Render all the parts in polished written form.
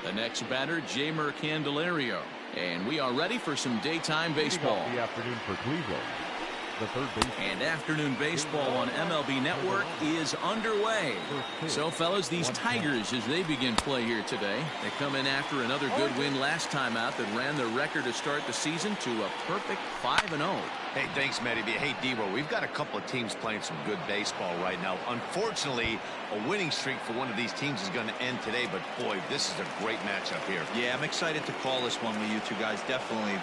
The next batter, Jamer Candelario. And we are ready for some daytime baseball. The afternoon for Cleveland. The third baseman. And afternoon baseball on MLB Network is underway. So, fellas, these Tigers, as they begin play here today, they come in after another good win last time out that ran their record to start the season to a perfect 5-0. Hey, thanks, Matty. Hey, Debo, we've got a couple of teams playing some good baseball right now. Unfortunately, a winning streak for one of these teams is going to end today, but boy, this is a great matchup here. Yeah, I'm excited to call this one with you two guys. Definitely.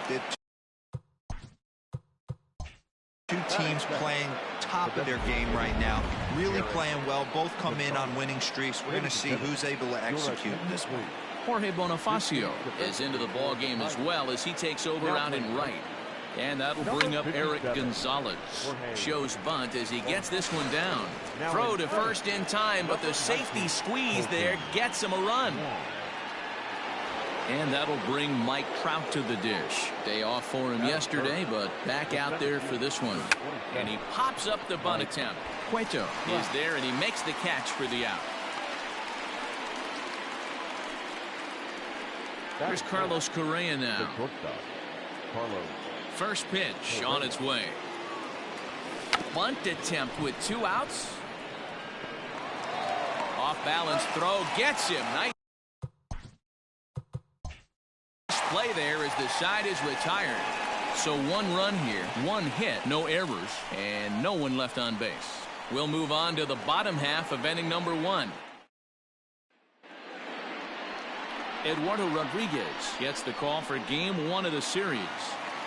Two teams playing top of their game right now, really playing well. Both come in on winning streaks. We're going to see who's able to execute this one. Jorge Bonifacio is into the ball game as well as he takes over out in right. And that'll bring up Eric Gonzalez. Shows bunt as he gets this one down. Throw to first in time, but the safety squeeze there gets him a run. And that'll bring Mike Trout to the dish. Day off for him yesterday, but back out there for this one. And he pops up the bunt attempt. Cueto is there, and he makes the catch for the out. Here's Carlos Correa now. First pitch on its way. Bunt attempt with 2 outs. Off balance throw gets him. Nice play there as the side is retired. So 1 run here, 1 hit, no errors, and no one left on base. We'll move on to the bottom half of inning number 1. Eduardo Rodriguez gets the call for game 1 of the series.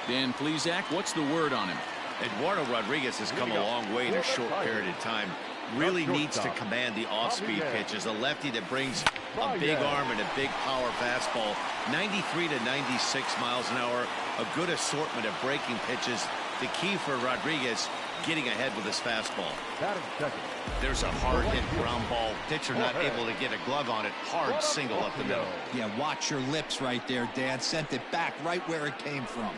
Dan Plesac, what's the word on him? Eduardo Rodriguez has come a long way in a short period of time. Really needs to command the off-speed pitches. A lefty that brings a big arm and a big power fastball. 93 to 96 miles an hour. A good assortment of breaking pitches. The key for Rodriguez, getting ahead with his fastball. There's a hard hit ground ball. Pitcher not able to get a glove on it. Hard single up the middle. Yeah, watch your lips right there, Dad. Sent it back right where it came from.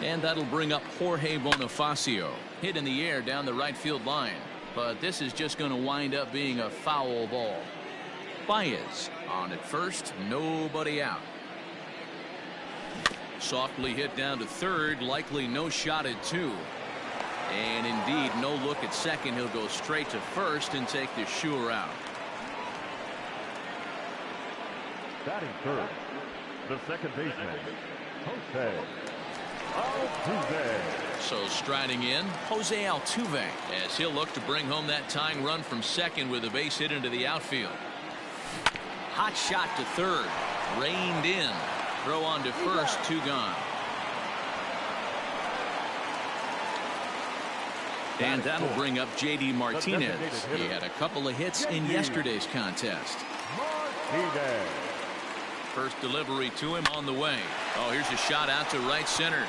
And that'll bring up Jorge Bonifacio. Hit in the air down the right field line. But this is just going to wind up being a foul ball. Baez on at first. Nobody out. Softly hit down to third. Likely no shot at 2. And indeed no look at second. He'll go straight to first and take the sure out. Batting third, the second baseman, Jose Altuve. So striding in, Jose Altuve, as he'll look to bring home that tying run from second with a base hit into the outfield. Hot shot to third. Reined in. Throw on to first. 2 gone. And that'll bring up J.D. Martinez. He had a couple of hits in yesterday's contest. First delivery to him on the way. Oh, here's a shot out to right center.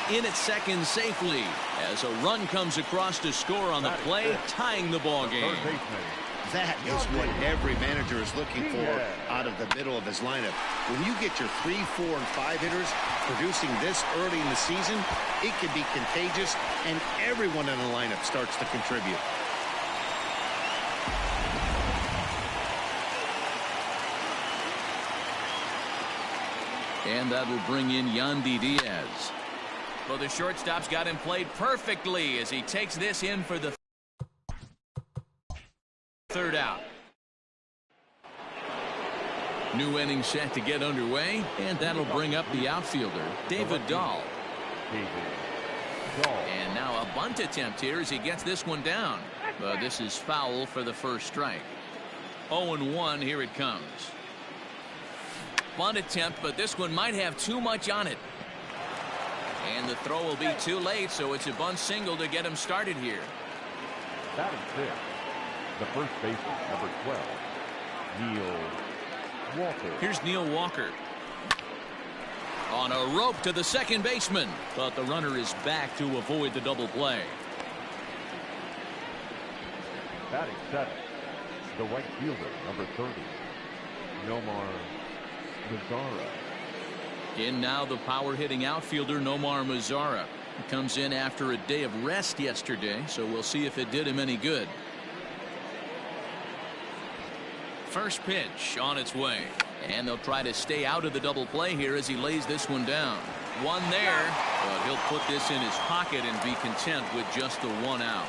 He's in at second safely as a run comes across to score on the play, tying the ball game. That is what every manager is looking for out of the middle of his lineup. When you get your 3, 4, and 5 hitters producing this early in the season, it can be contagious, and everyone in the lineup starts to contribute. And that will bring in Yandy Diaz. Well, the shortstop's got him played perfectly as he takes this in for the third out. New inning set to get underway, and that'll bring up the outfielder, David Dahl. And now a bunt attempt here as he gets this one down. But this is foul for the first strike. 0-1, here it comes. Bunt attempt, but this one might have too much on it. And the throw will be too late, so it's a bunt single to get him started here. Batting fifth, the first baseman, number 12, Neil Walker. Here's Neil Walker. On a rope to the second baseman, but the runner is back to avoid the double play. Batting seventh, The right fielder, number 30, Nomar Mazara. In now the power-hitting outfielder, Nomar Mazara. He comes in after a day of rest yesterday, so we'll see if it did him any good. First pitch on its way. And they'll try to stay out of the double play here as he lays this one down. One there, but he'll put this in his pocket and be content with just the one out.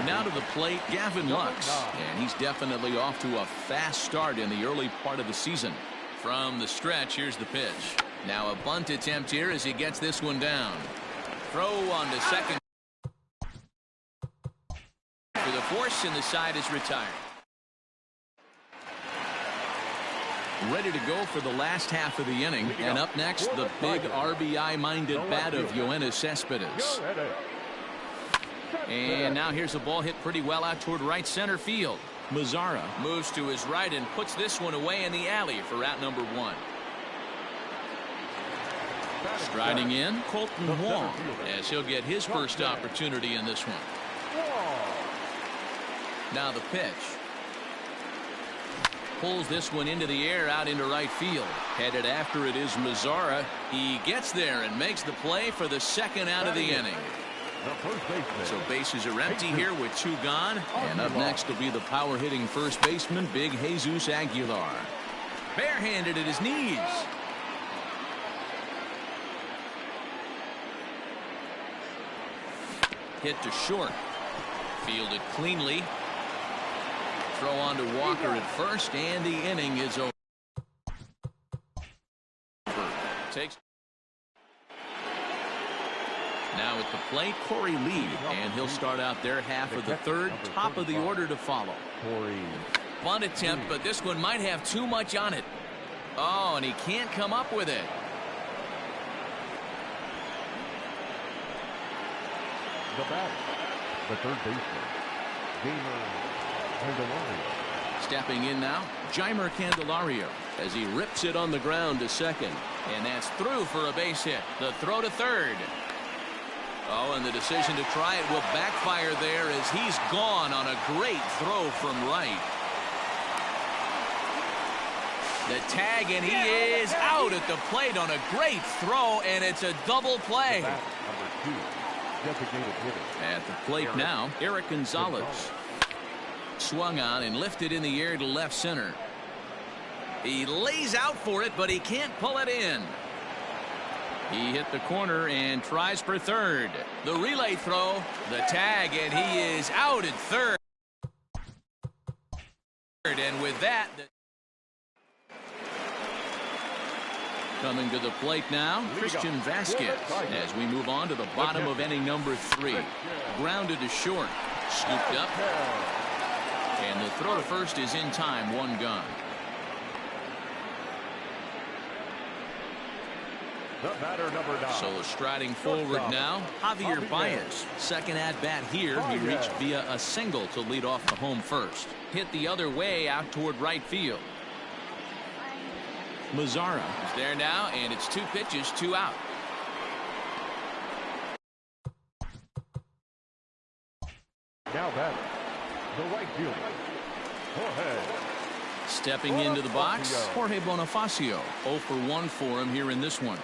Now to the plate, Gavin Lux, and he's definitely off to a fast start in the early part of the season. From the stretch, here's the pitch. Now a bunt attempt here as he gets this one down. Throw on to second for the force, and the side is retired. Ready to go for the last half of the inning, and up next, the big RBI-minded bat of Yoenis Cespedes. And now here's a ball hit pretty well out toward right center field. Mazara moves to his right and puts this one away in the alley for out number one. Striding in, Colton Wong, as he'll get his first opportunity in this one. Now the pitch. Pulls this one into the air out into right field. Headed after it is Mazara. He gets there and makes the play for the second out of the inning. So bases are empty here with two gone. And up next will be the power-hitting first baseman, Big Jesus Aguilar. Barehanded at his knees. Hit to short. Fielded cleanly. Throw on to Walker at first, and the inning is over. Takes. Now at the plate, Corey Lee, and he'll start out their half of the third, top of the order to follow. Bunt attempt, but this one might have too much on it. Oh, and he can't come up with it. The batter, the third baseman, Candelario. Stepping in now, Jeimer Candelario, as he rips it on the ground to second. And that's through for a base hit. The throw to third. Oh, and the decision to try it will backfire there as he's gone on a great throw from right. The tag, and he is out at the plate on a great throw, and it's a double play. At the plate now, Eric Gonzalez. Swung on and lifted in the air to left center. He lays out for it, but he can't pull it in. He hit the corner and tries for third. The relay throw, the tag, and he is out at third. And with that, coming to the plate now, Christian Vasquez, as we move on to the bottom of inning number 3. Grounded to short, scooped up, and the throw to first is in time, one gone. The batter, number 9. So striding forward now, Javier Baez. Second at bat here. He reached via a single to lead off the home first. Hit the other way out toward right field. Mazara is there now, and it's 2 pitches, 2 out. Now batting, the right fielder, Jorge. Stepping into the box, Jorge Bonifacio. 0 for 1 for him here in this one.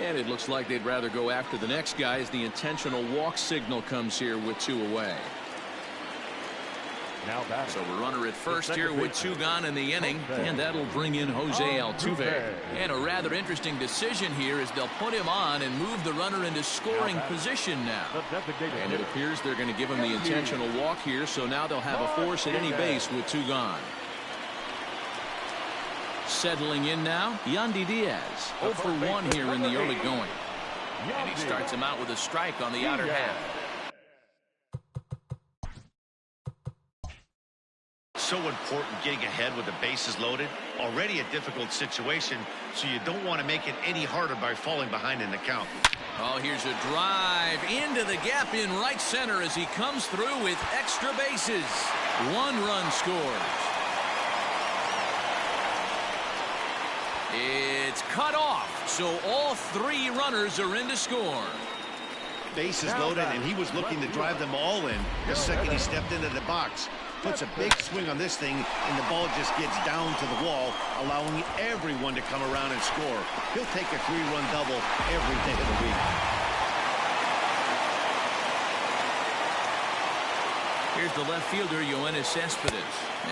And it looks like they'd rather go after the next guy as the intentional walk signal comes here with 2 away. Now batting. So a runner at first here with 2 gone in the inning, and that'll bring in Jose Altuve. And a rather interesting decision here is they'll put him on and move the runner into scoring position now. And it appears they're going to give him the intentional walk here, so now they'll have a force at any base with 2 gone. Settling in now, Yandy Diaz. 0 for 1 here in the early going. And he starts him out with a strike on the outer half. So important getting ahead with the bases loaded. Already a difficult situation, so you don't want to make it any harder by falling behind in the count. Oh, here's a drive into the gap in right center as he comes through with extra bases. 1 run scores. It's cut off, so all 3 runners are in to score. bases loaded, and he was looking to drive them all in the second he stepped into the box. Puts a big swing on this thing, and the ball just gets down to the wall, allowing everyone to come around and score. He'll take a 3-run double every day of the week. Here's the left fielder, Yoenis Cespedes,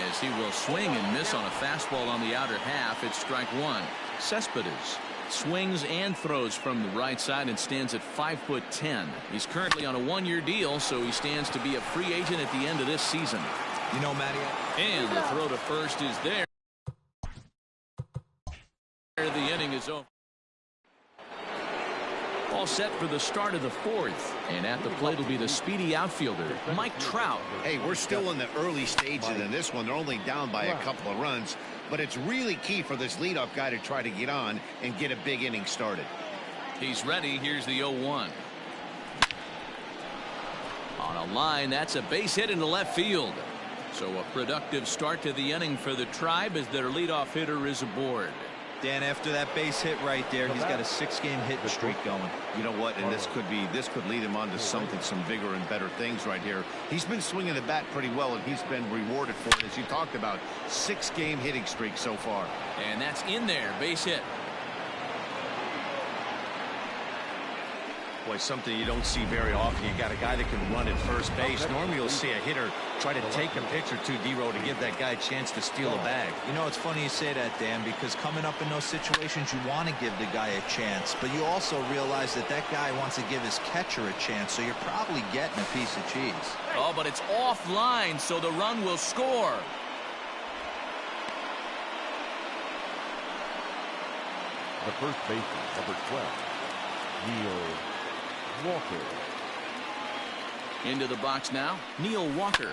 as he will swing and miss on a fastball on the outer half. It's strike one. Cespedes swings and throws from the right side and stands at 5'10". He's currently on a 1-year deal, so he stands to be a free agent at the end of this season. You know, Matty. And the throw to first is there. The inning is over. All set for the start of the fourth. And at the plate will be the speedy outfielder, Mike Trout. Hey, we're still in the early stages in this one. They're only down by a couple of runs. But it's really key for this leadoff guy to try to get on and get a big inning started. He's ready. Here's the 0-1. On a line, that's a base hit into left field. So a productive start to the inning for the Tribe as their leadoff hitter is aboard. Dan, after that base hit right there, he's got a 6-game hitting streak going. You know what? And this could lead him on to some bigger and better things right here. He's been swinging the bat pretty well, and he's been rewarded for it, as you talked about. 6-game hitting streak so far. And that's in there. Base hit. Boy, something you don't see very often. You got a guy that can run at first base. Normally you'll see a hitter try to take a pitch or two, D-Row, to give that guy a chance to steal a bag. You know, it's funny you say that, Dan, because coming up in those situations, you want to give the guy a chance, but you also realize that that guy wants to give his catcher a chance, so you're probably getting a piece of cheese. Oh, but it's offline, so the run will score. The first baseman, number 12, Neil Walker. Into the box now, Neil Walker.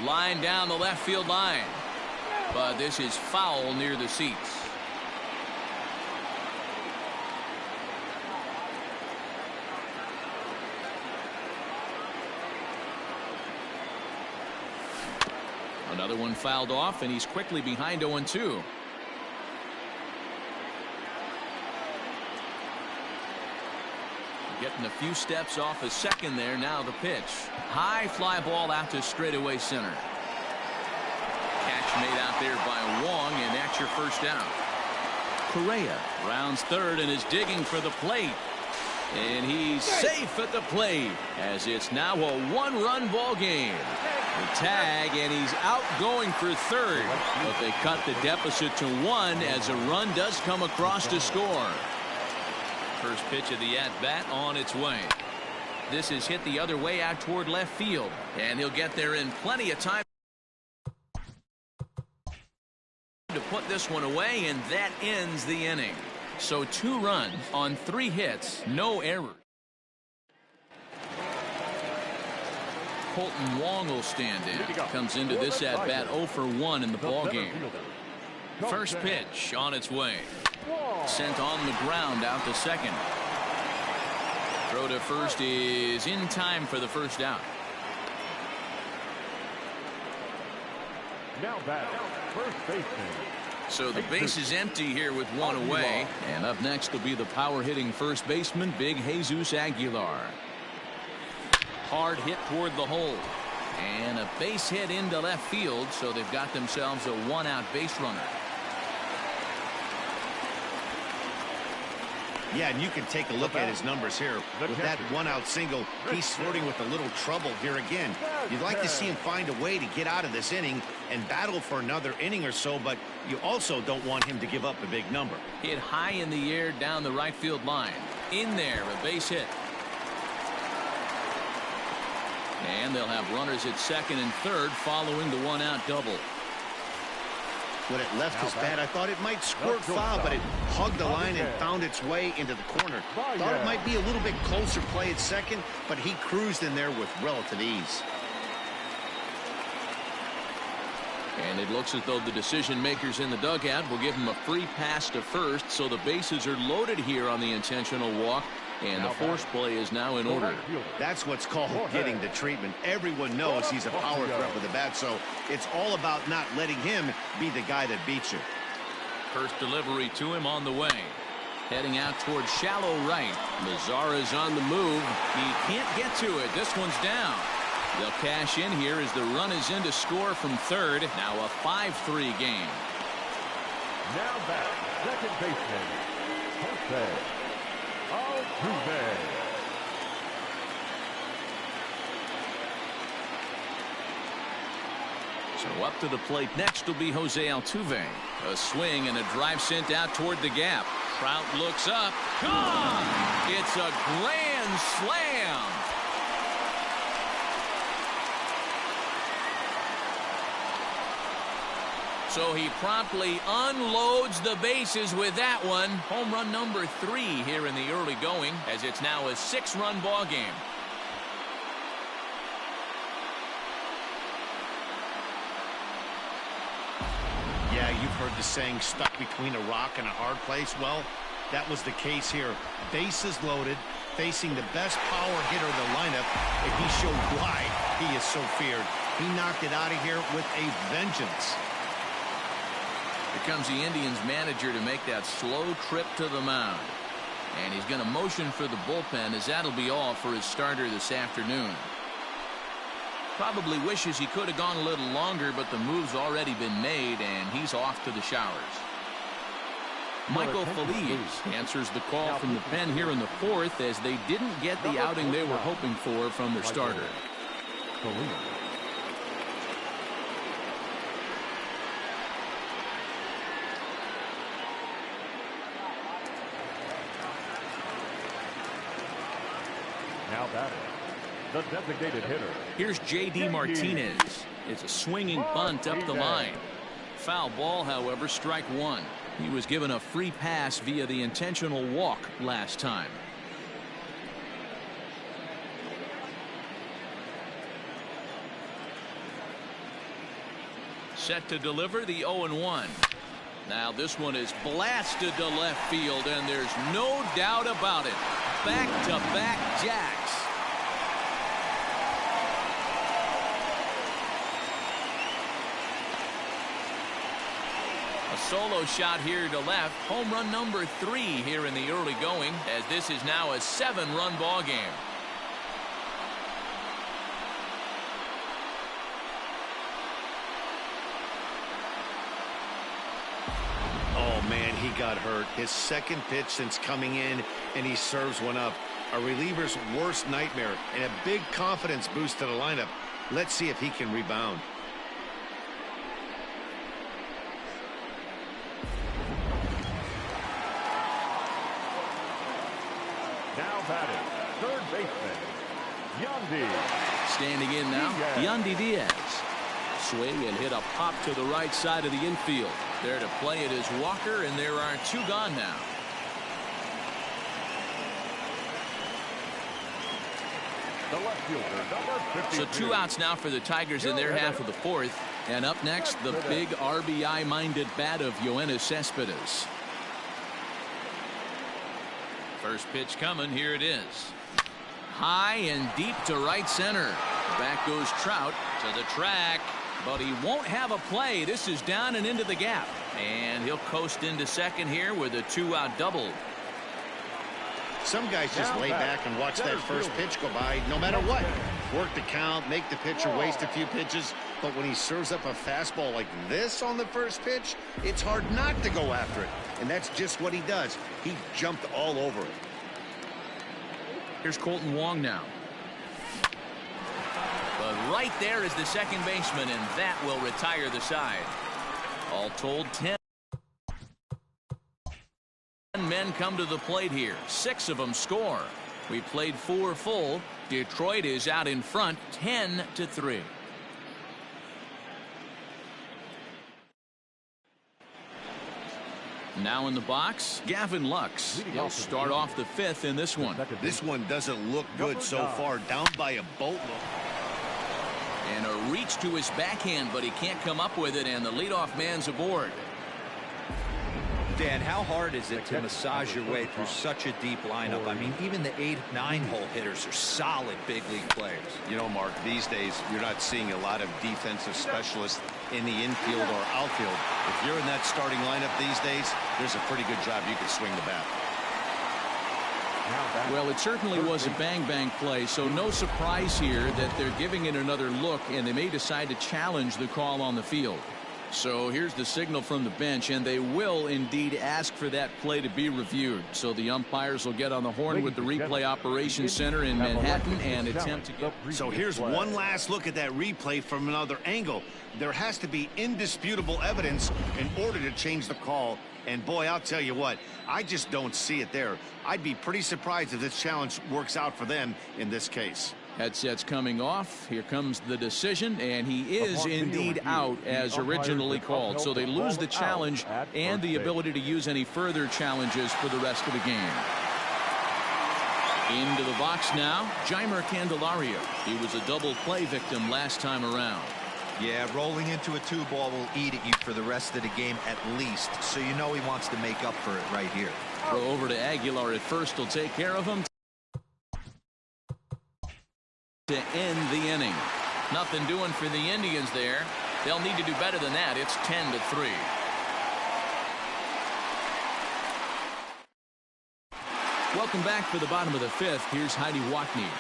Line down the left field line. But this is foul near the seats. Another one fouled off, and he's quickly behind 0-2. Getting a few steps off a second there. Now the pitch. High fly ball out to straightaway center. Catch made out there by Wong, and that's your first down. Correa rounds third and is digging for the plate. And he's safe at the plate as it's now a 1-run ball game. The tag, and he's out going for third. But they cut the deficit to 1 as a run does come across to score. First pitch of the at-bat on its way. This is hit the other way out toward left field. And he'll get there in plenty of time to put this one away, and that ends the inning. So 2 runs on 3 hits, no errors. Colton Wong will stand in. Comes into this at-bat 0 for 1 in the ballgame. First pitch on its way. Sent on the ground out to second. Throw to first is in time for the first out. Now back, first baseman. So the base is empty here with 1 away. And up next will be the power-hitting first baseman, Big Jesus Aguilar. Hard hit toward the hole. And a base hit into left field, so they've got themselves a 1-out base runner. Yeah, and you can take a look at his numbers here. With that 1-out single, he's flirting with a little trouble here again. You'd like to see him find a way to get out of this inning and battle for another inning or so, but you also don't want him to give up a big number. Hit high in the air down the right field line. In there, a base hit. And they'll have runners at second and third following the 1-out double. When it left his bat, I thought it might squirt foul, but it hugged the line and found its way into the corner. Thought it might be a little bit closer play at second, but he cruised in there with relative ease. And it looks as though the decision makers in the dugout will give him a free pass to first, so the bases are loaded here on the intentional walk. And the force play is now in order. That's what's called getting the treatment. Everyone knows he's a power threat with the bat, so it's all about not letting him be the guy that beats you. First delivery to him on the way. Heading out towards shallow right. Mazara's on the move. He can't get to it. This one's down. They'll cash in here as the run is in to score from third. Now a 5-3 game. Now back, second baseman, Jose Altuve. So up to the plate next will be Jose Altuve. A swing and a drive sent out toward the gap. Trout looks up. Gone! It's a grand slam. So he promptly unloads the bases with that one. Home run number 3 here in the early going, as it's now a 6-run ball game. Yeah, you've heard the saying, stuck between a rock and a hard place. Well, that was the case here. Bases loaded, facing the best power hitter in the lineup, and he showed why he is so feared. He knocked it out of here with a vengeance. Here comes the Indians manager to make that slow trip to the mound. And he's going to motion for the bullpen, as that'll be all for his starter this afternoon. Probably wishes he could have gone a little longer, but the move's already been made, and he's off to the showers. Michael Feliz answers the call from the pen here in the 4th, as they didn't get the outing they were hoping for from their starter. Now batting, the designated hitter. Here's J.D. Martinez. It's a swinging bunt up the line. Foul ball, however, strike 1. He was given a free pass via the intentional walk last time. Set to deliver the 0-1. Now this one is blasted to left field, and there's no doubt about it. Back-to-back jacks. A solo shot here to left. Home run number 3 here in the early going, as this is now a 7-run ball game. Oh, man, he got hurt. His second pitch since coming in, and he serves one up. A reliever's worst nightmare, and a big confidence boost to the lineup. Let's see if he can rebound. Now batting, third baseman, Yandy. Standing in now, Yandy Diaz. Swing and hit a pop to the right side of the infield. There to play it is Walker, and there are 2 gone now. The left fielder, number 52. So 2 outs now for the Tigers in their half of the 4th. And up next, the big RBI-minded bat of Yoenis Cespedes. First pitch coming. Here it is. High and deep to right center. Back goes Trout to the track, but he won't have a play. This is down and into the gap, and he'll coast into second here with a 2-out double. Some guys just lay back and watch that first pitch go by no matter what. Work the count, make the pitcher waste a few pitches, but when he serves up a fastball like this on the first pitch, it's hard not to go after it, and that's just what he does. He jumped all over it. Here's Colton Wong now. But right there is the second baseman, and that will retire the side. All told, 10 men come to the plate here. 6 of them score. We played 4 full. Detroit is out in front, 10-3. Now in the box, Gavin Lux. He'll start off the 5th in this one. This one doesn't look good so far, down by a boatload. And a reach to his backhand, but he can't come up with it, and the leadoff man's aboard. Dan, how hard is it to massage your way through such a deep lineup? I mean, even the 8-9 hole hitters are solid big league players. You know, Mark, these days you're not seeing a lot of defensive specialists in the infield or outfield. If you're in that starting lineup these days, there's a pretty good job you can swing the bat. Well, it certainly was a bang-bang play, so no surprise here that they're giving it another look, and they may decide to challenge the call on the field. So here's the signal from the bench, and they will indeed ask for that play to be reviewed. So the umpires will get on the horn with the replay operations center in Manhattan and attempt to get. So here's one last look at that replay from another angle. There has to be indisputable evidence in order to change the call. And boy, I'll tell you what, I just don't see it there. I'd be pretty surprised if this challenge works out for them in this case. Headsets coming off. Here comes the decision, and he is indeed out as originally called. So they lose the challenge and the ability to use any further challenges for the rest of the game. Into the box now, Jeimer Candelario. He was a double play victim last time around. Yeah, rolling into a 2-ball will eat at you for the rest of the game at least. So you know he wants to make up for it right here. Throw over to Aguilar at first will take care of him. To end the inning. Nothing doing for the Indians there. They'll need to do better than that. It's 10-3. Welcome back for the bottom of the fifth. Here's Heidi Watney.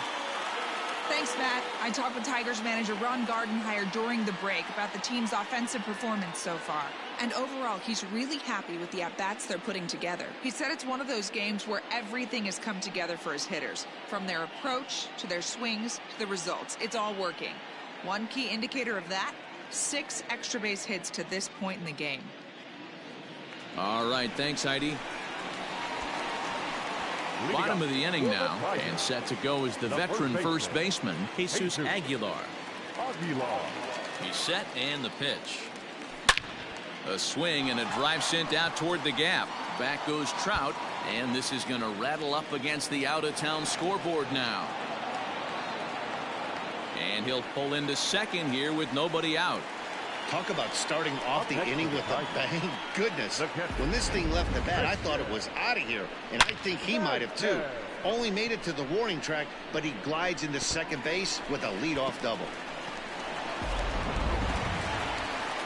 Thanks, Matt. I talked with Tigers manager Ron Gardenhire during the break about the team's offensive performance so far. And overall, he's really happy with the at-bats they're putting together. He said it's one of those games where everything has come together for his hitters. From their approach, to their swings, to the results. It's all working. One key indicator of that, 6 extra base hits to this point in the game. All right, thanks, Heidi. Bottom of the inning now, and set to go is the veteran first baseman, Jesus Aguilar. He's set, and the pitch. A swing and a drive sent out toward the gap. Back goes Trout, and this is going to rattle up against the out-of-town scoreboard now. And he'll pull into second here with nobody out. Talk about starting off the inning with a bang. Goodness, when this thing left the bat, I thought it was out of here, and I think he might have too. Only made it to the warning track, but he glides into second base with a leadoff double.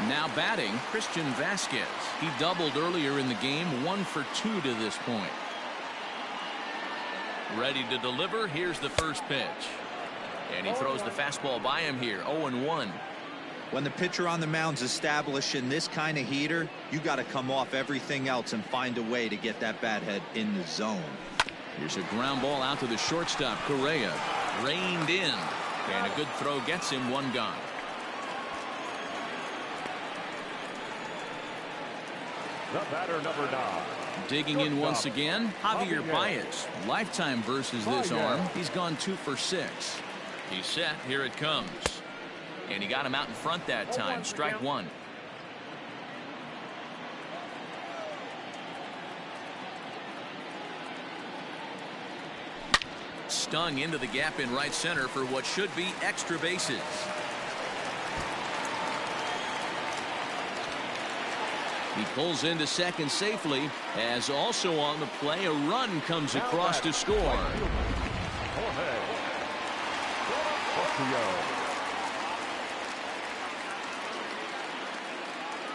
Now batting, Christian Vasquez. He doubled earlier in the game, 1 for 2 to this point. Ready to deliver. Here's the first pitch. And he throws the fastball by him here, 0-1. When the pitcher on the mound's establishing this kind of heater, you got to come off everything else and find a way to get that bat head in the zone. Here's a ground ball out to the shortstop. Correa reined in, and a good throw gets him 1 gone. The batter, number 9. Digging in once again, Javier Baez. Lifetime versus this arm. He's gone 2 for 6. He's set. Here it comes. And he got him out in front that time. Strike 1. Stung into the gap in right center for what should be extra bases. He pulls into second safely, as also on the play a run comes across to score.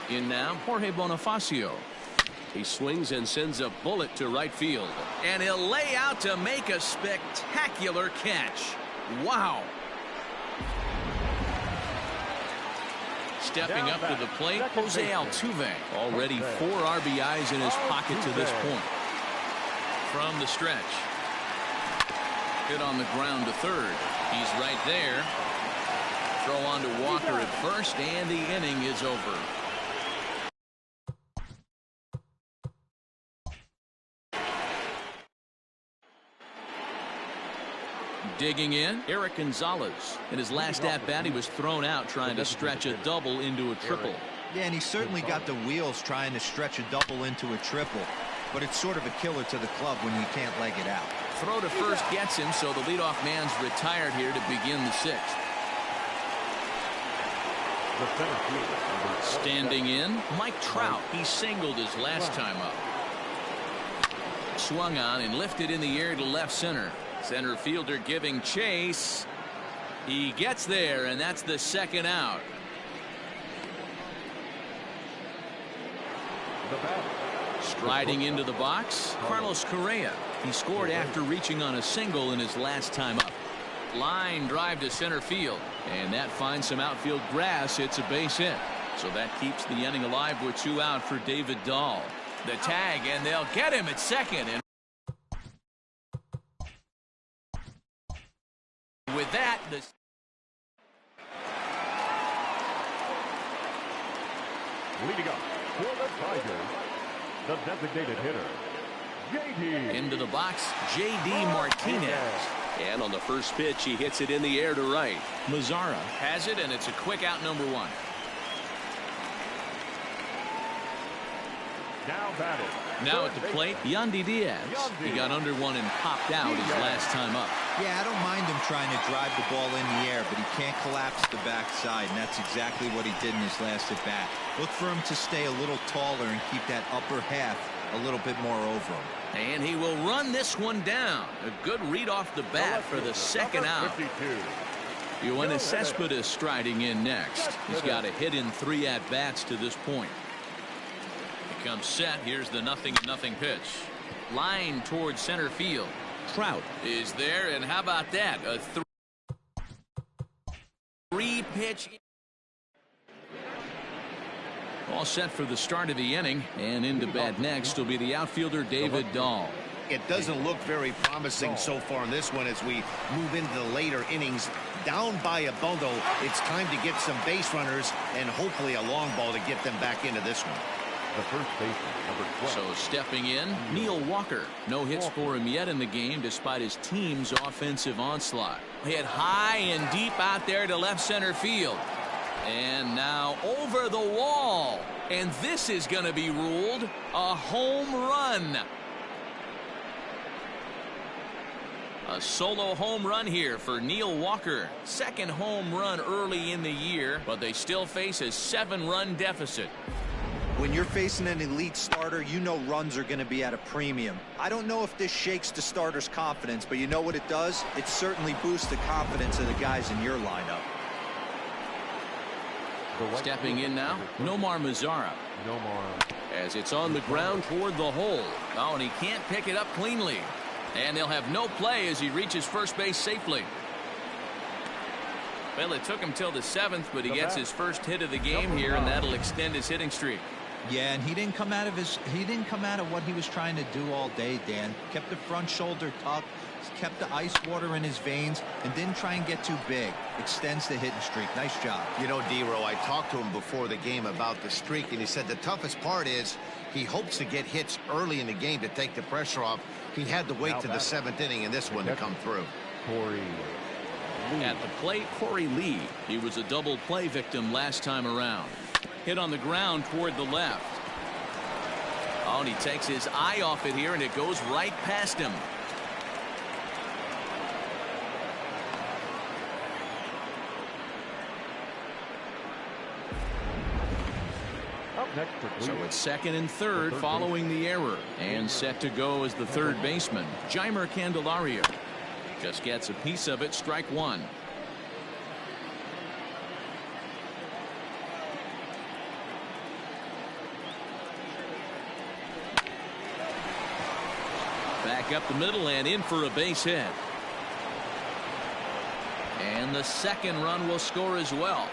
In now, Jorge Bonifacio. He swings and sends a bullet to right field. And he'll lay out to make a spectacular catch. Wow. Stepping up to the plate, Jose Altuve. Already 4 RBIs in his pocket to this point. From the stretch. Hit on the ground to third. He's right there. Throw on to Walker at first, and the inning is over. Digging in, Eric Gonzalez. In his last at-bat, he was thrown out trying to stretch a double into a triple. Yeah, and he certainly got the wheels trying to stretch a double into a triple. But it's sort of a killer to the club when you can't leg it out. Throw to first gets him, so the leadoff man's retired here to begin the 6th. Standing in, Mike Trout. He singled his last time up. Swung on and lifted in the air to left center. Center fielder giving chase. He gets there, and that's the 2nd out. Striding into the box, Carlos Correa. He scored after reaching on a single in his last time up. Line drive to center field, and that finds some outfield grass. It's a base hit, so that keeps the inning alive with 2 out for David Dahl. The tag, and they'll get him at second. And with that, Leading up for the Tigers, the designated hitter, J.D. Into the box, J.D. Martinez. And on the first pitch, he hits it in the air to right. Mazzara has it, and it's a quick out, number 1. Now batted. Now at the plate, Yandy Diaz. He got under one and popped out his last time up. Yeah, I don't mind him trying to drive the ball in the air, but he can't collapse the backside, and that's exactly what he did in his last at bat. Look for him to stay a little taller and keep that upper half a little bit more over him. And he will run this one down. A good read off the bat for the second out. Yoenis Cespedes striding in next. He's got a hit in 3 at-bats to this point. He comes set. Here's the 0-0 pitch. Line towards center field. Trout is there, and how about that? A 3-pitch. All set for the start of the inning, and into bat next will be the outfielder David Dahl. It doesn't look very promising so far in this one as we move into the later innings. Down by a bundle, it's time to get some base runners and hopefully a long ball to get them back into this one. The first baseman, number 12. So stepping in, Neil Walker. No hits for him yet in the game despite his team's offensive onslaught. Hit high and deep out there to left center field. And now over the wall. And this is going to be ruled a home run. A solo home run here for Neil Walker. Second home run early in the year, but they still face a 7-run deficit. When you're facing an elite starter, you know runs are going to be at a premium. I don't know if this shakes the starter's confidence, but you know what it does? It certainly boosts the confidence of the guys in your lineup. Stepping in now, Nomar Mazzara. As it's on the ground toward the hole. Oh, and he can't pick it up cleanly. And they'll have no play as he reaches first base safely. Well, it took him till the 7th, but he gets his first hit of the game here, and that'll extend his hitting streak. Yeah, and he didn't come out of what he was trying to do all day, Dan. Kept the front shoulder tucked, kept the ice water in his veins, and didn't try and get too big. Extends the hitting streak. Nice job. You know, D-Row, I talked to him before the game about the streak, and he said the toughest part is he hopes to get hits early in the game to take the pressure off. He had to wait to the 7th inning in this one to come through. At the plate, Corey Lee. He was a double play victim last time around. Hit on the ground toward the left. Oh, and he takes his eye off it here, and it goes right past him. So it's second and third following the error. And set to go as the third baseman, Jeimer Candelario. Just gets a piece of it, strike 1. Back up the middle and in for a base hit. And the second run will score as well.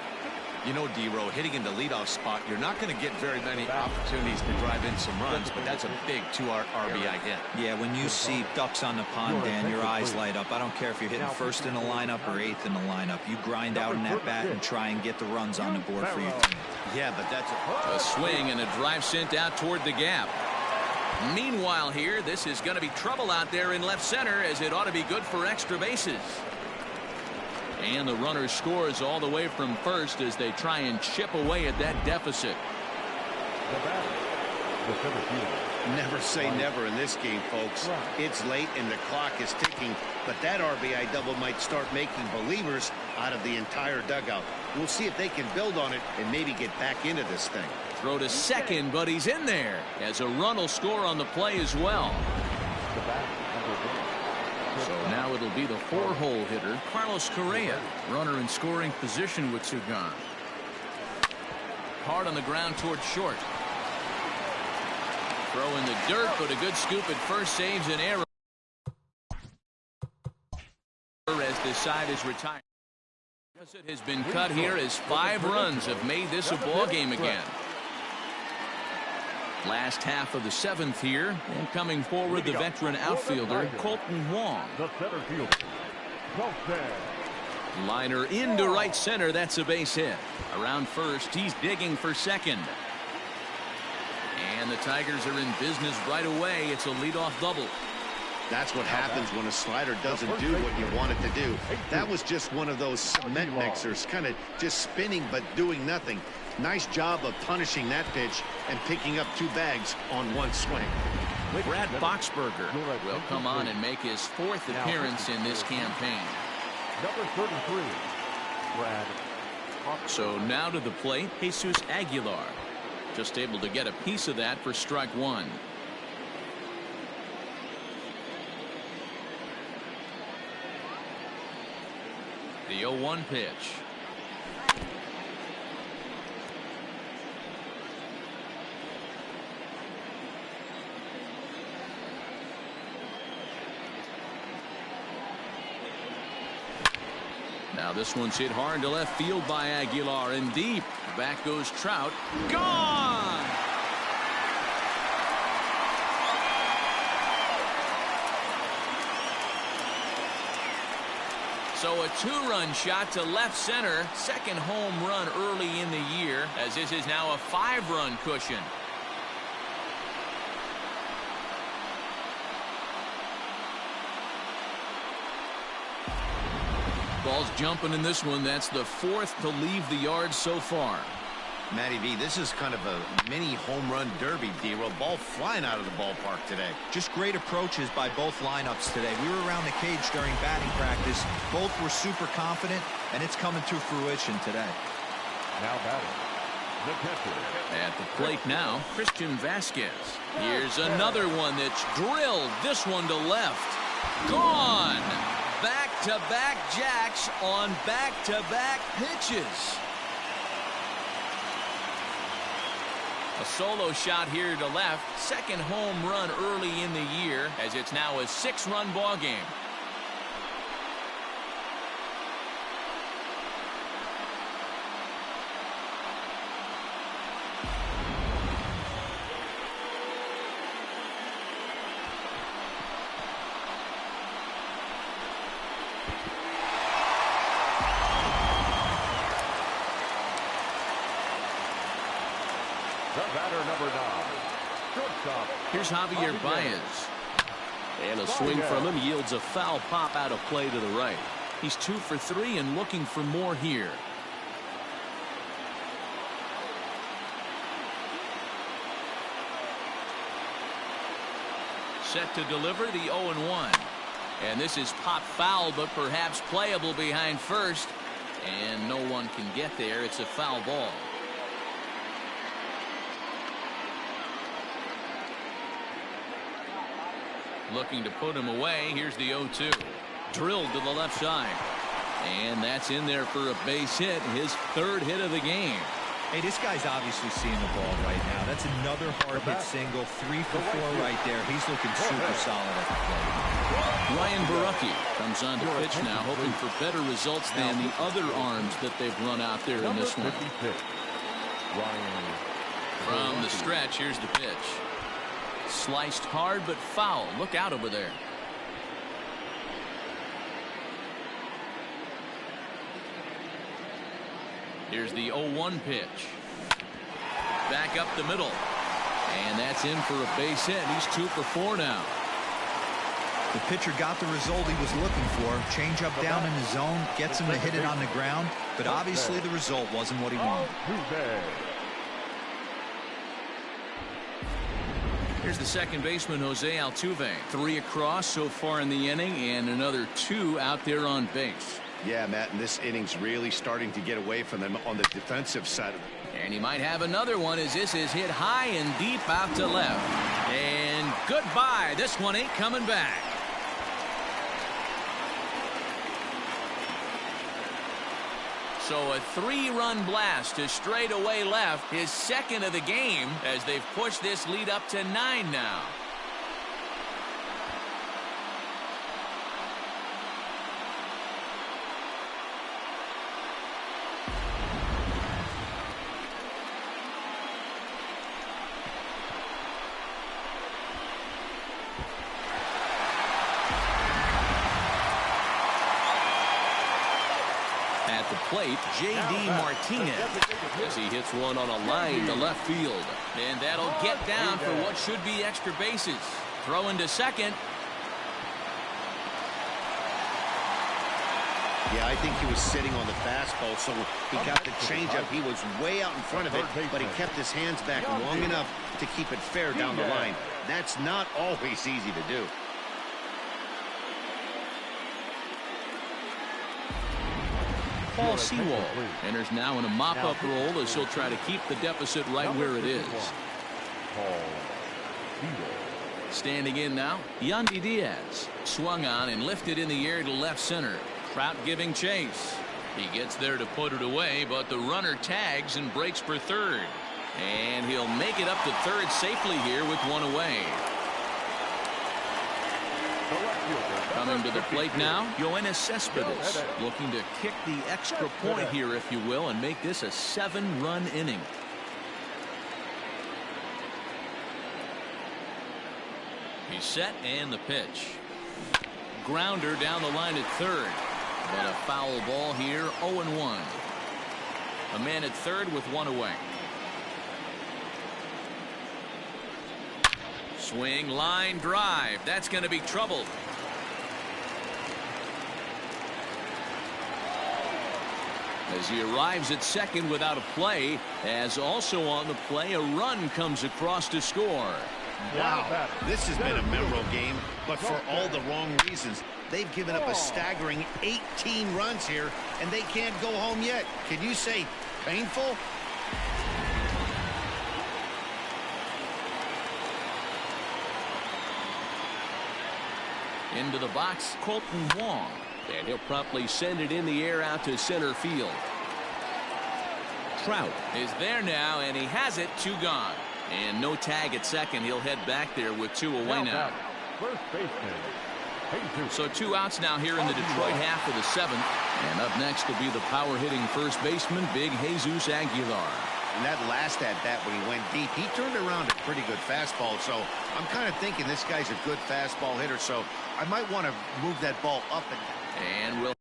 You know, D-Row, hitting in the leadoff spot, you're not going to get very many opportunities to drive in some runs, but that's a big 2 RBI hit. Yeah, when you see ducks on the pond, Dan, your eyes light up. I don't care if you're hitting first in the lineup or 8th in the lineup. You grind out in that bat and try and get the runs on the board for your team. Yeah, but that's a swing and a drive sent out toward the gap. Meanwhile here, this is going to be trouble out there in left center, as it ought to be good for extra bases. And the runner scores all the way from first as they try and chip away at that deficit. Never say never in this game, folks. It's late and the clock is ticking, but that RBI double might start making believers out of the entire dugout. We'll see if they can build on it and maybe get back into this thing. Throw to second, but he's in there as a run will score on the play as well. So now it'll be the 4-hole hitter, Carlos Correa. Runner in scoring position with 2 gone. Hard on the ground toward short. Throw in the dirt, but a good scoop at first saves an error. as the side is retired. It has been cut here as 5 runs have made this a ball game again. Last half of the 7th here, and coming forward the veteran outfielder Colton Wong. The center fielder, Colton. Liner into right center. That's a base hit. Around first, he's digging for second. And the Tigers are in business right away. It's a leadoff double. That's what happens when a slider doesn't do what you want it to do. That was just one of those cement mixers, kind of just spinning but doing nothing. Nice job of punishing that pitch and picking up 2 bags on 1 swing. Brad Boxberger will come on and make his 4th appearance in this campaign. Number 33, Brad. So now to the plate, Jesus Aguilar. Just able to get a piece of that for strike 1. The 0-1 pitch. Now this one's hit hard to left field by Aguilar, and deep. Back goes Trout. Gone! So a 2-run shot to left center. 2nd home run early in the year, as this is now a 5-run cushion. Ball's jumping in this one. That's the 4th to leave the yard so far. Matty V, this is kind of a mini home run derby, D-Roll. Ball flying out of the ballpark today. Just great approaches by both lineups today. We were around the cage during batting practice. Both were super confident, and it's coming to fruition today. Now batting, the catcher. At the plate now, Christian Vasquez. Here's another one that's drilled. This one to left. Gone! Back-to-back jacks on back-to-back pitches. A solo shot here to left. 2nd home run early in the year, as it's now a 6-run ball game. Batter number 9. Shortstop. Here's Javier Baez. And a swing from him yields a foul pop out of play to the right. He's 2 for 3 and looking for more here. Set to deliver the 0-1. And this is pop foul, but perhaps playable behind first. And no one can get there. It's a foul ball. Looking to put him away. Here's the 0-2. Drilled to the left side. And that's in there for a base hit. His 3rd hit of the game. Hey, this guy's obviously seeing the ball right now. That's another hard hit single. 3 for 4 right there. He's looking super solid at the plate. Ryan Barucki comes on to pitch now, hoping for better results than the other arms that they've run out there in this one. From the stretch, here's the pitch. Sliced hard but foul. Look out over there. Here's the 0-1 pitch. Back up the middle. And that's in for a base hit. He's 2 for 4 now. The pitcher got the result he was looking for. Change up down in the zone. Gets him to hit it on the ground. But obviously the result wasn't what he wanted. Here's the second baseman, Jose Altuve. 3 across so far in the inning, and another 2 out there on base. Yeah, Matt, and this inning's really starting to get away from them on the defensive side of it. And he might have another one, as this is hit high and deep out to left. And goodbye. This one ain't coming back. So a 3-run blast to straightaway left, his 2nd of the game, as they've pushed this lead up to 9 now. At the plate, J.D. Martinez as he hits one on a line to left field. And that'll get down for what should be extra bases. Throw into second. Yeah, I think he was sitting on the fastball, so he got the changeup. He was way out in front of it, but he kept his hands back long enough to keep it fair down the line. That's not always easy to do. Paul Sewald enters now in a mop-up role as he'll try to keep the deficit right where it is. Standing in now, Yandy Diaz. Swung on and lifted in the air to left center. Trout giving chase. He gets there to put it away, but the runner tags and breaks for third. And he'll make it up to third safely here with one away. Coming to the plate now, Yoenis Cespedes looking to kick the extra point here, if you will, and make this a 7-run inning. He's set and the pitch. Grounder down the line at third. But a foul ball here, 0-1. A man at third with one away. Swing, line, drive. That's going to be trouble. As he arrives at second without a play, as also on the play, a run comes across to score. Wow, this has been a memorable game, but for all the wrong reasons. They've given up a staggering 18 runs here, and they can't go home yet. Can you say painful? Into the box, Colton Wong. And he'll promptly send it in the air out to center field. Trout is there now, and he has it, 2 gone. And no tag at second. He'll head back there with 2 away now. First baseman. So 2 outs now here in the Detroit half of the 7th. And up next will be the power-hitting first baseman, Big Jesus Aguilar. And that last at-bat when he went deep, he turned around a pretty good fastball. So I'm kind of thinking this guy's a good fastball hitter, so I might want to move that ball up and down. And we'll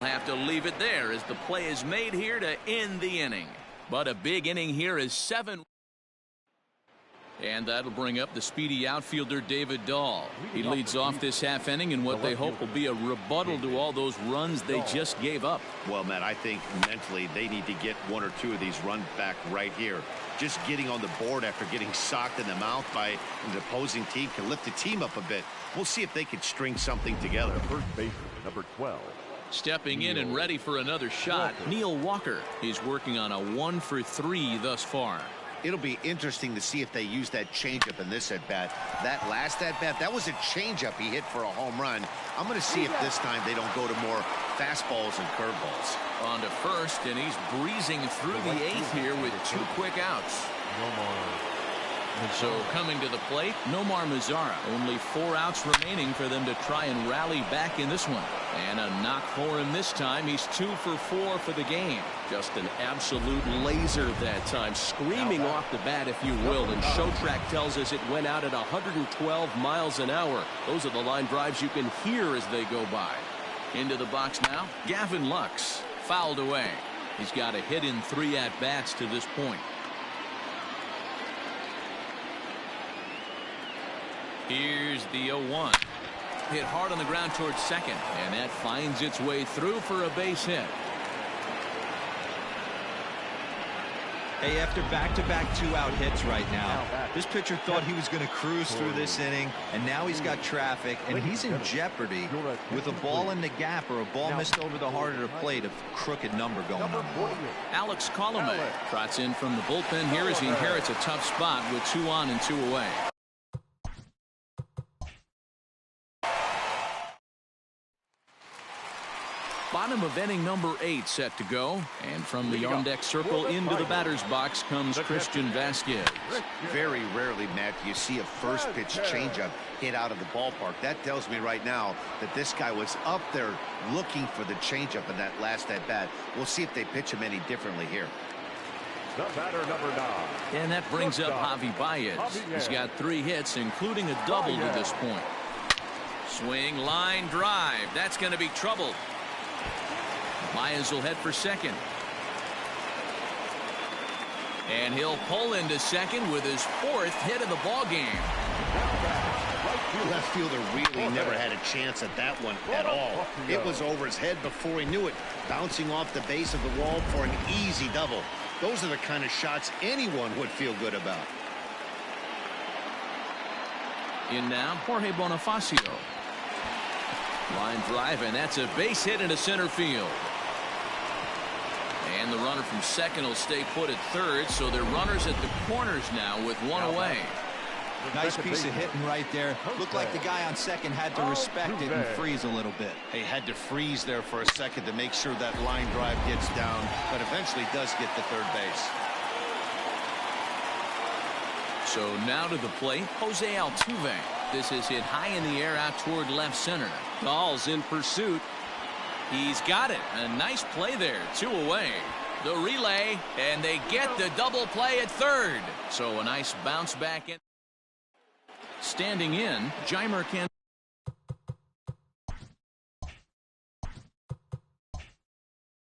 have to leave it there as the play is made here to end the inning. But a big inning here is 7. And that'll bring up the speedy outfielder David Dahl. He leads off this half inning in what they hope will be a rebuttal to all those runs they just gave up. Well, Matt, I think mentally they need to get 1 or 2 of these runs back right here. Just getting on the board after getting socked in the mouth by the opposing team can lift the team up a bit. We'll see if they can string something together. First baseman, number 12. Stepping in and ready for another shot, Neil Walker. He's working on a 1 for 3 thus far. It'll be interesting to see if they use that changeup in this at-bat. That last at-bat, that was a changeup he hit for a home run. I'm going to see if this time they don't go to more fastballs and curveballs. On to first, and he's breezing through the 8th here with 2 quick outs. So coming to the plate, Nomar Mazara. Only 4 outs remaining for them to try and rally back in this one. And a knock for him this time. He's 2 for 4 for the game. Just an absolute laser that time. Screaming off the bat, if you will. And Showtrack tells us it went out at 112 miles an hour. Those are the line drives you can hear as they go by. Into the box now, Gavin Lux. Fouled away. He's got a hit in 3 at-bats to this point. Here's the 0-1. Hit hard on the ground towards second, and that finds its way through for a base hit. Hey, after back-to-back 2-out hits right now, this pitcher thought he was going to cruise through this inning, and now he's got traffic, and he's in jeopardy with a ball in the gap or a ball missed over the heart of the plate, a crooked number going on. Alex Colomé trots in from the bullpen here as he inherits a tough spot with 2 on and 2 away. Bottom of inning number 8 set to go. And from the on-deck circle into the batter's box comes Christian Vasquez. Very rarely, Matt, do you see a first-pitch changeup hit out of the ballpark. That tells me right now that this guy was up there looking for the changeup in that last at-bat. We'll see if they pitch him any differently here. The batter, number 9. And that brings up Javi Baez. He's got 3 hits, including a double to this point. Swing, line, drive. That's going to be trouble. Myers will head for second. And he'll pull into second with his 4th hit of the ball game. Left fielder really never had a chance at that one at all. It was over his head before he knew it, bouncing off the base of the wall for an easy double. Those are the kind of shots anyone would feel good about. In now, Jorge Bonifacio. Line drive, and that's a base hit into center field. And the runner from second will stay put at third, so they're runners at the corners now with one away. Nice piece of hitting right there. Looked like the guy on second had to respect it and freeze a little bit. He had to freeze there for a second to make sure that line drive gets down, but eventually does get to third base. So now to the plate, Jose Altuve. This is hit high in the air out toward left center. Dahl's in pursuit. He's got it. A nice play there. 2 away. The relay, and they get the double play at third. So a nice bounce back in. Standing in, Jeimer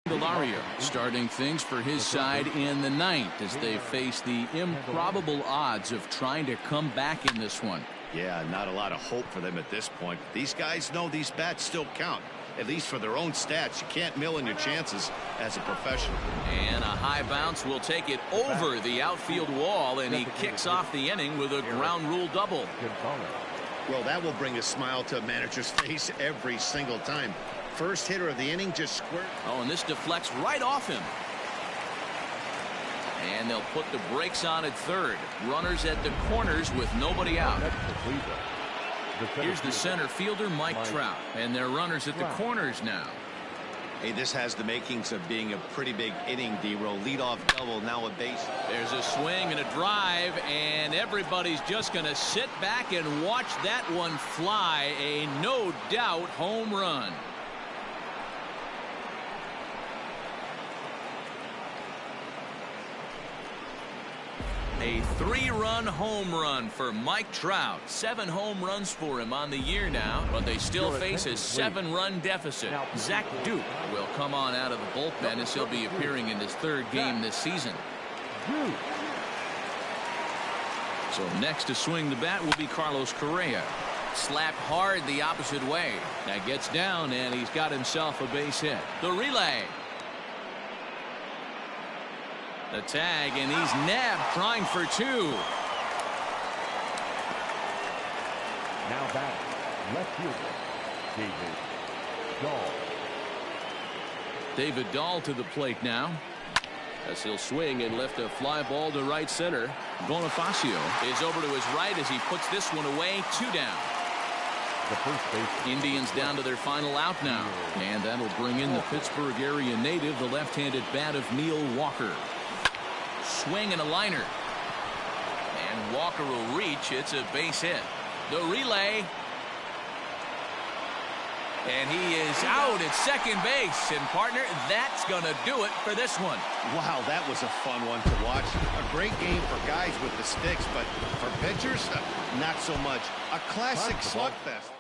Candelario starting things for his side in the 9th as they face the improbable odds of trying to come back in this one. Yeah, not a lot of hope for them at this point. These guys know these bats still count, at least for their own stats. You can't mill in your chances as a professional. And a high bounce will take it over the outfield wall, and he kicks off the inning with a ground rule double. Well, that will bring a smile to a manager's face every single time. First hitter of the inning just squared. Oh, and this deflects right off him. And they'll put the brakes on at third. Runners at the corners with nobody out. Here's the center fielder, Mike Trout. And they're runners at the corners now. Hey, this has the makings of being a pretty big inning, D-Roll. Leadoff double, now a base. There's a swing and a drive, and everybody's just going to sit back and watch that one fly. A no-doubt home run. A 3-run home run for Mike Trout. 7 home runs for him on the year now, but they still face a 7-run deficit. Zach Duke will come on out of the bullpen as he'll be appearing in his 3rd game this season. So next to swing the bat will be Carlos Correa. Slapped hard the opposite way. That gets down, and he's got himself a base hit. The relay. The tag, and he's nabbed trying for 2. Now back, left fielder, David Dahl. David Dahl to the plate now, as he'll swing and lift a fly ball to right center. Bonifacio is over to his right as he puts this one away. 2 down. The first base. Indians down to their final out now, and that'll bring in the Pittsburgh area native, the left-handed bat of Neil Walker. Swing and a liner, and Walker will reach. It's a base hit. The relay, and he is out at second base. And partner, that's gonna do it for this one. Wow, that was a fun one to watch. A great game for guys with the sticks, but for pitchers, not so much. A classic slugfest.